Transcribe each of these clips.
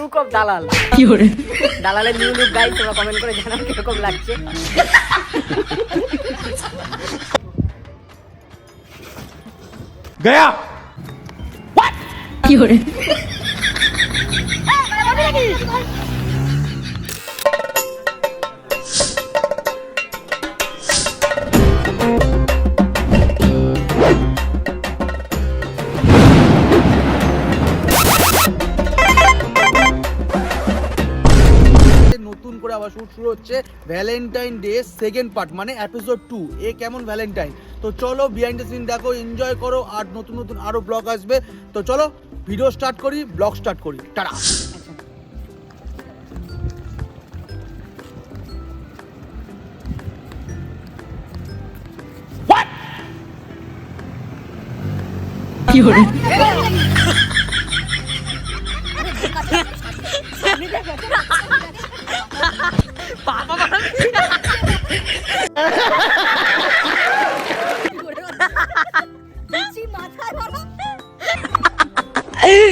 Look of দালাল। দালালের new look guys, তোমরা কমেন্ট করে জানাও কিরকম লাগছে। गया কি করে নতুন করে আবার শুট শুরু হচ্ছে ভ্যালেন্টাইন ডে সেকেন্ড পার্ট, মানে এপিসোড 2। এ কেমন ভ্যালেন্টাইন। তো চলো বিহাইন্ড দ্য সিন দেখো, এনজয় করো, আর নতুন নতুন আরো ব্লগ আসবে। তো চলো ভিডিও স্টার্ট করি, ব্লগ স্টার্ট করি, টাটা। কি করে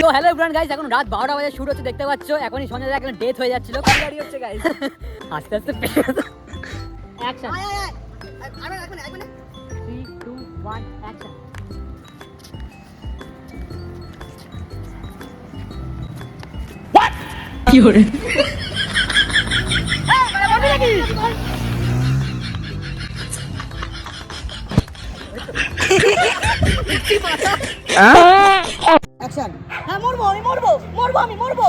তো হ্যালো এভরিওয়ান গাইস, এখন রাত 12টা বাজে শুট হচ্ছে, দেখতে পাচ্ছ। এখনই সঞ্জয় দা একটা ডেথ হয়ে যাচ্ছিল, গাড়ি হচ্ছে গাইস। আস্তে আস্তে অ্যাকশন। 3 2 1 অ্যাকশন। কি করে অ্যাকশন। হ্যাঁ মরবো, আমি মরবো, আমি মরবো।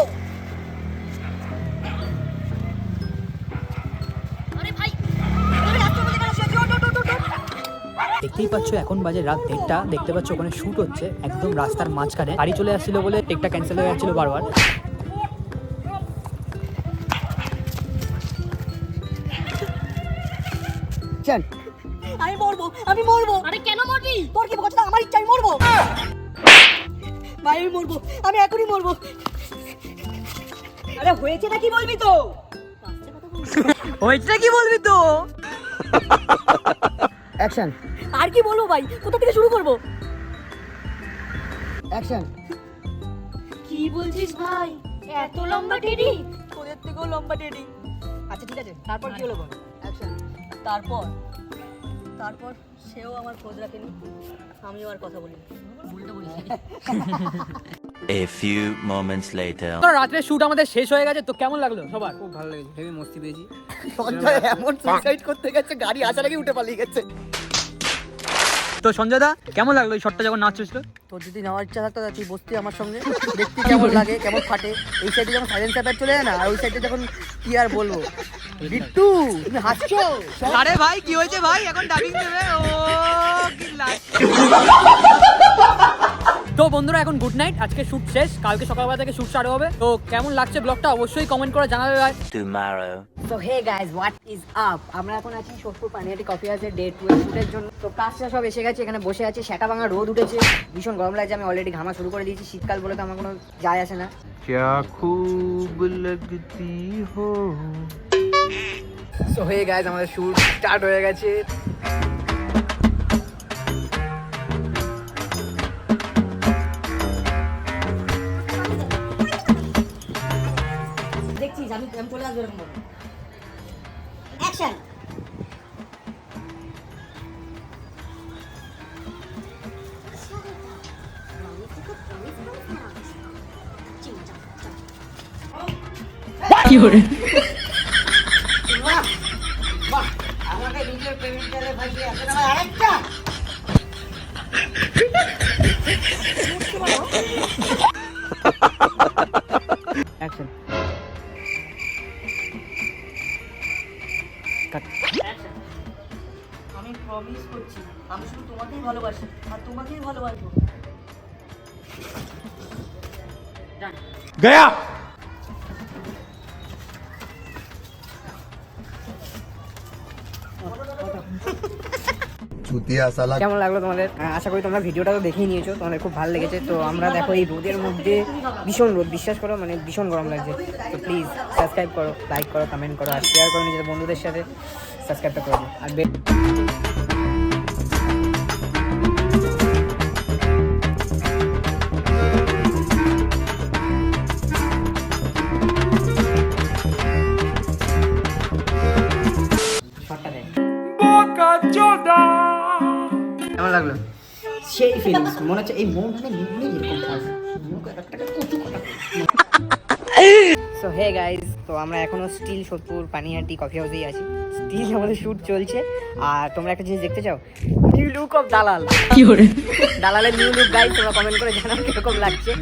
দেখতেই পাচ্ছ এখন বাজে রাত 1:30। দেখতে পাচ্ছ ওখানে শুট হচ্ছে একদম রাস্তার মাঝখানে। গাড়ি চলে আসছিল বলে টেকটা ক্যান্সেল হয়ে যাচ্ছিল বারবার। আমি মরবো, আমি মরবো। আরে কেন মরবি? তোর কি কথা? আমার ইচ্ছা, আমি মরবো ভাই, আমি মরবো, আমি এখনই মরবো। আরে হয়েছে না কি বলবি তো? হয়েছে না কি বলবি তো? অ্যাকশন। আর কি বলবো ভাই, কোথা থেকে শুরু করবো? অ্যাকশন। কি বলছিস ভাই? এত লম্বা টেডি? তোদের থেকেও লম্বা টেডি। আচ্ছা ঠিক আছে, তারপর কি হলো বল? অ্যাকশন। তারপর সেও আমার খোঁজ রাখেনি, আমিও আর কথা বলিনি। উল্টো বলিস। A few moments later. তো রাত্রে শুট আমাদের শেষ হয়ে গেছে। তো কেমন লাগলো সবার? খুব ভালো লেগেছে, হেভি মস্তি পেয়েছি। সঞ্জয় এমন সুইসাইড করতে গেছে, গাড়ি আসার আগে উঠে পালিয়ে গেছে। তো সঞ্জয় দা, কেমন লাগলো এই শটটা যখন নাচছিল? তোর যদি নেওয়ার ইচ্ছা থাকতো তুই বসতি আমার সঙ্গে, দেখতে কেমন লাগে, কেমন ফাটে। এই সাইডে যখন সাইলেন্সার প্যাড চলে যায় না, আর ওই সাইডে যখন কি আর বলবো। বিট্টু তুমি হাসছো? আরে ভাই কি হয়েছে ভাই, এখন ডাবিং দেবে। ও কি লাগছে। তো বন্ধুরা এখন গুড নাইট, আজকে শুট শেষ, কালকে সকালবেলা থেকে শুট স্টার্ট হবে। তো কেমন লাগছে ব্লগটা অবশ্যই কমেন্ট করে জানাবে ভাই। Tomorrow. So hey guys, what is up? আমরা এখন আছি সোদপুর পানিহাটি কফি হাউসে ডে 2 এর শুটের জন্য। তো কাজটা সব এসে গেছে, এখানে বসে আছি। সেটা ভাঙা রোদ উঠেছে, ভীষণ গরম লাগছে। আমি অলরেডি ঘামা শুরু করে দিয়েছি। শীতকাল বলে তো আমার কোনো যায় আসে না। क्या खूब लगती हो। সো হে গাইস, আমাদের শুট স্টার্ট হয়ে গেছে। দেখছিস আমি চলে আসবো এরকম ভাবে। অ্যাকশন। কি করে আমাকে নিজের প্রেমিক জালে ফাঁসিয়ে এখন আমার আরেকটা। অ্যাকশন। আমি প্রমিস করছি, আমি শুধু তোমাকেই ভালোবাসি আর তোমাকেই ভালোবাসবো। गया কেমন লাগলো তোমাদের? আশা করি তোমরা ভিডিওটা তো দেখেই নিয়েছো, তোমাদের খুব ভালো লেগেছে। তো আমরা দেখো এই রোদের মধ্যে, ভীষণ রোদ, বিশ্বাস করো, মানে ভীষণ গরম লাগছে। তো প্লিজ সাবস্ক্রাইব করো, লাইক করো, কমেন্ট করো, আর শেয়ার করো নিজেদের বন্ধুদের সাথে। সাবস্ক্রাইবটা করো আর ফিলিংস মনে হচ্ছে এই মন মানে নিয়ে এরকম হয় সো হে গাইস, তো আমরা এখনো স্টিল সোদপুর পানিহাটি কফি হাউসেই আছি। স্টিল আমাদের শুট চলছে। আর তোমরা একটা জিনিস দেখতে চাও, নিউ লুক অফ দালাল। কি hore দালালের নিউ লুক গাইস, তোমরা কমেন্ট করে জানাও কিরকম লাগছে।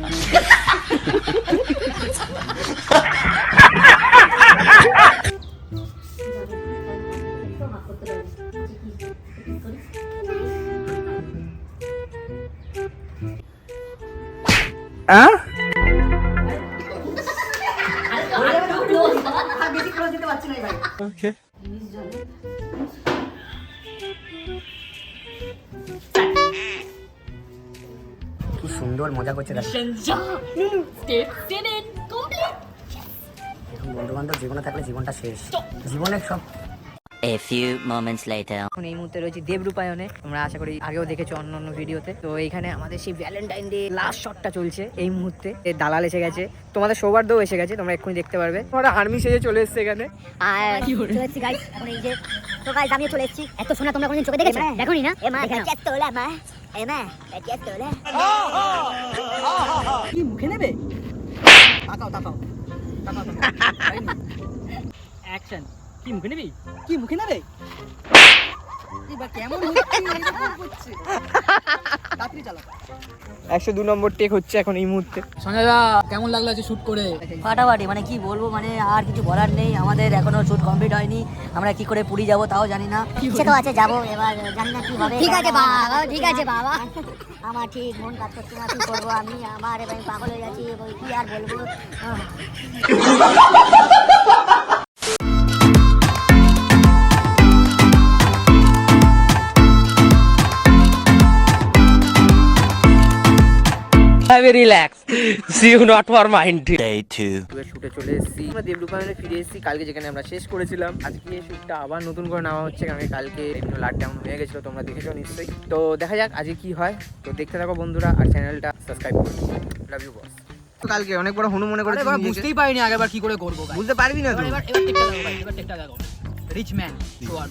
কি সুন্দর মজা করছে দেখো। বন্ধু বান্ধব জীবনে থাকলে জীবনটা শেষ, জীবনের সব। A few moments later. এখন এই মুহূর্তে রয়েছে দেবরূপায়নে। তোমরা আশা করি আগেও দেখেছো অন্য ভিডিওতে। তো এইখানে আমাদের সেই ভ্যালেন্টাইন ডে লাস্ট শটটা চলছে এই মুহূর্তে। দালাল এসে গেছে, তোমাদের সৌহার্দ্যও এসে গেছে, তোমরা এক্ষুনি দেখতে পারবে। তোমরা আর্মি সেজে চলে এসছে এখানে। কি hore চলে এসেছি গাইস, এখন এই যে তো গাইস আমিও চলে এসেছি। এত সোনা তোমরা কোনদিন চোখে দেখেছো? দেখোনি না? এ মা কেচে তোলা মা, এ মা কেচে তোলা। কি মুখে নেবে? তাকাও তাকাও তাকাও অ্যাকশন। কি মুখে নেবি? কি মুখে নেবে? কেমন হচ্ছে? তাড়াতাড়ি চালা। 102 নম্বর টেক হচ্ছে এখন এই মুহূর্তে। সঞ্জয় দা কেমন লাগলো আজকে শুট করে? ফাটাফাটি, মানে কি বলবো, মানে আর কিছু বলার নেই। আমাদের এখনো শুট কমপ্লিট হয়নি, আমরা কি করে পুরী যাব তাও জানি না। সে তো আছে, যাবো, এবার জানি না কি হবে। ঠিক আছে বাবা, ঠিক আছে বাবা, আমার ঠিক মন কাজ করছে না, কি করবো আমি, আমার এবার আমি পাগল হয়ে যাচ্ছি, কি আর বলবো। Day 2. শুটে চলে এসেছি আমরা, দেবরূপায়নে ফিরে এসেছি কালকে যেখানে আমরা শেষ করেছিলাম। আজকে এই শুটটা আবার নতুন করে নেওয়া হচ্ছে, কারণ কালকে বিভিন্ন লাকডাউন হয়ে গেছিল, তোমরা দেখেছো নিশ্চয়ই। তো দেখা যাক আজকে কি হয়। তো দেখতে থাকো বন্ধুরা, আর চ্যানেলটা সাবস্ক্রাইব করো। Love you boss. কালকে অনেক বড় হনু মনে করেছি, বুঝতেই পারিনি আগেবার কি করে করবো। বুঝতে পারবি না তো। এবার টেকটা দেখো ভাই, এবার টেকটা দেখো। রিচ ম্যান শোয়ার।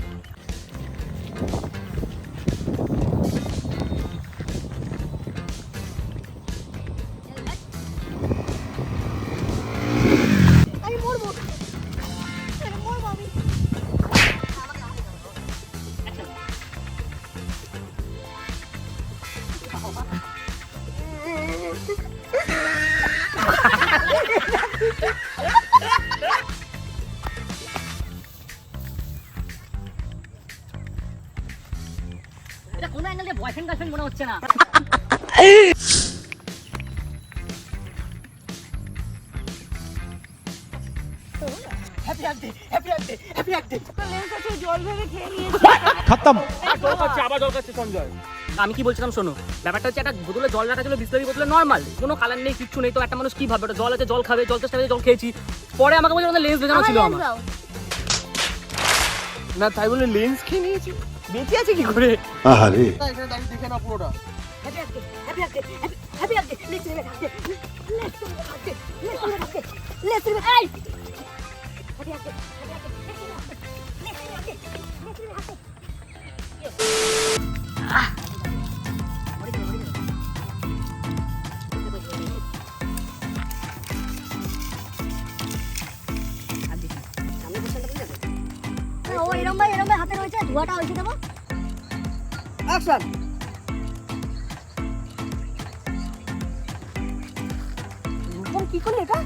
এটা কোনো অ্যাঙ্গেল দিয়ে বয়ফ্রেন্ড গার্লফ্রেন্ড মনে হচ্ছে না। Happy birthday, happy birthday, happy birthday. আমি কি বলছিলাম শোনো, ব্যাপারটা হচ্ছে একটা বোতলে জল রাখা ছিল, বিসলারি বোতলে নর্মাল, কোনো কালার নেই, কিচ্ছু নেই। তো একটা মানুষ কি ভাববে, ওটা জল আছে, জল খাবে, জল চেষ্টা জল খেয়েছি। পরে আমাকে বলছে আমাদের লেন্স ভেজানো ছিল আমার। না তাই বলে লেন্স খেয়ে নিয়েছি, বেঁচে আছে কি করে? আহারে এখানে দাঁড়িয়ে দেখে না পুরোটা। ও এরম ভাই হাতে রয়েছে, ধোয়াটা হয়েছে দেবো। অ্যাকশন। রূপম কি করে এটা?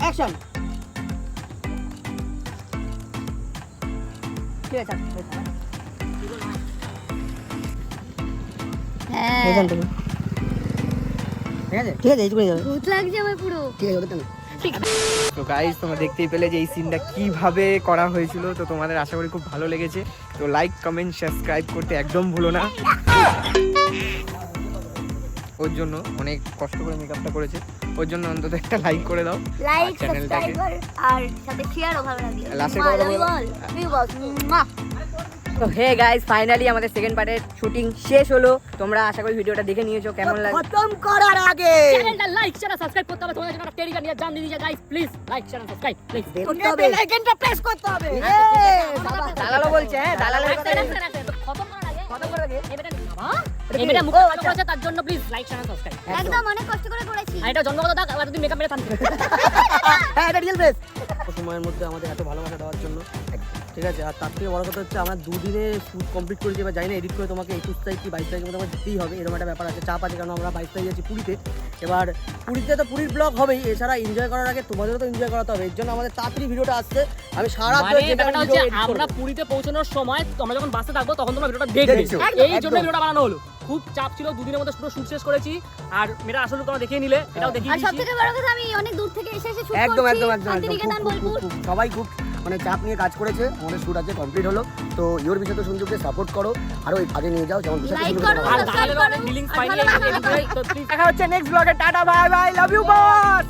অ্যাকশন। ঠিক আছে, হ্যাঁ এখান থেকে ঠিক আছে, ঠিক আছে, এইটুকুই যাবে। ভূত লাগছে আমার পুরো। ঠিক আছে, ওটা না। তো গাইস, তোমরা দেখতেই পেলে যে এই সিনটা কিভাবে করা হয়েছিল। তো তোমাদের আশা করি খুব ভালো লেগেছে। তো লাইক, কমেন্ট, সাবস্ক্রাইব করতে একদম ভুলো না। ওর জন্য অনেক কষ্ট করে মেকআপটা করেছে, ওর জন্য অন্তত একটা লাইক করে দাও লাইক, চ্যানেলটাকে। সাবস্ক্রাইব আর সাথে শেয়ারও ভালো লাগে। লাস্টে কথা বল। তুই বল। মা তো হে গাইস, ফাইনালি আমাদের সেকেন্ড পার্টের শুটিং শেষ হলো। তোমরা আশা করি ভিডিওটা দেখে নিয়েছো, কেমন লাগে খতম করার আগে চ্যানেলটা লাইক শেয়ার সাবস্ক্রাইব করতে হবে। তোমাদের জন্য একটা টেলিগ্রাম নিয়ে জান দিয়ে guys, please like share subscribe please. Bell আইকনটা প্রেস করতে হবে। দালালও বলছে, হ্যাঁ দালালের কথা খতম করার আগে খতম করার আগে এবারে বাবা এটা মুখে ভালো করেছে তার জন্য প্লিজ লাইক শেয়ার সাবস্ক্রাইব। একদম অনেক কষ্ট করে করেছি। আর এটা জন্মগত দাগ আর তুই মেকআপ মেরে থামবি। হ্যাঁ এটা রিয়েল ফেস। সময়ের মধ্যে আমাদের এত ভালোবাসা দেওয়ার জন্য ঠিক আছে। আর তার থেকে বড় কথা হচ্ছে আমরা দুদিনে শ্যুট কমপ্লিট করেছি, এবার জানি না এডিট করে তোমাকে 21 তারিখ কি 22 তারিখের মধ্যে আমার দিতেই হবে, এরকম একটা ব্যাপার আছে, চাপ আছে, কারণ আমরা 22 তারিখ যাচ্ছি পুরীতে। এবার পুরীতে তো পুরীর ব্লগ হবেই, এছাড়া এনজয় করার আগে তোমাদেরও তো এনজয় করাতে হবে, এর জন্য আমাদের তাড়াতাড়ি ভিডিওটা আসছে। আমি সারা মানে ব্যাপারটা হচ্ছে আমরা পুরীতে পৌঁছানোর সময় আমরা যখন বাসে থাকবো তখন তোমরা ভিডিওটা দেখবে, এই জন্য ভিডিওটা বানানো হলো। খুব চাপ ছিল, দুদিনের মধ্যে পুরো শুট শেষ করেছি। আর মেয়েরা আসলে তোমরা দেখিয়ে নিলে, এটাও দেখিয়ে আর দিয়েছি। সবথেকে বড় কথা আমি অনেক দূর থেকে এসে শুট করছি। একদম একদম একদম শান্তিনিকেতন, বোলপুর। সবাই খুব মানে চাপ নিয়ে কাজ করেছে, আমাদের শুট আছে কমপ্লিট হলো। তো ইওর বিষয় তো সঞ্জুকে সাপোর্ট করো, আরো আগে নিয়ে যাও, যেমন বিষয়টা লাইক শুরু করো, আর সাবস্ক্রাইব গানের করো, অনেক ডিলিংস আর পাইনি, ভালোবাসা দাও। তো প্লিজ দেখা হচ্ছে নেক্সট ব্লগে। Tata bye bye, love you boss.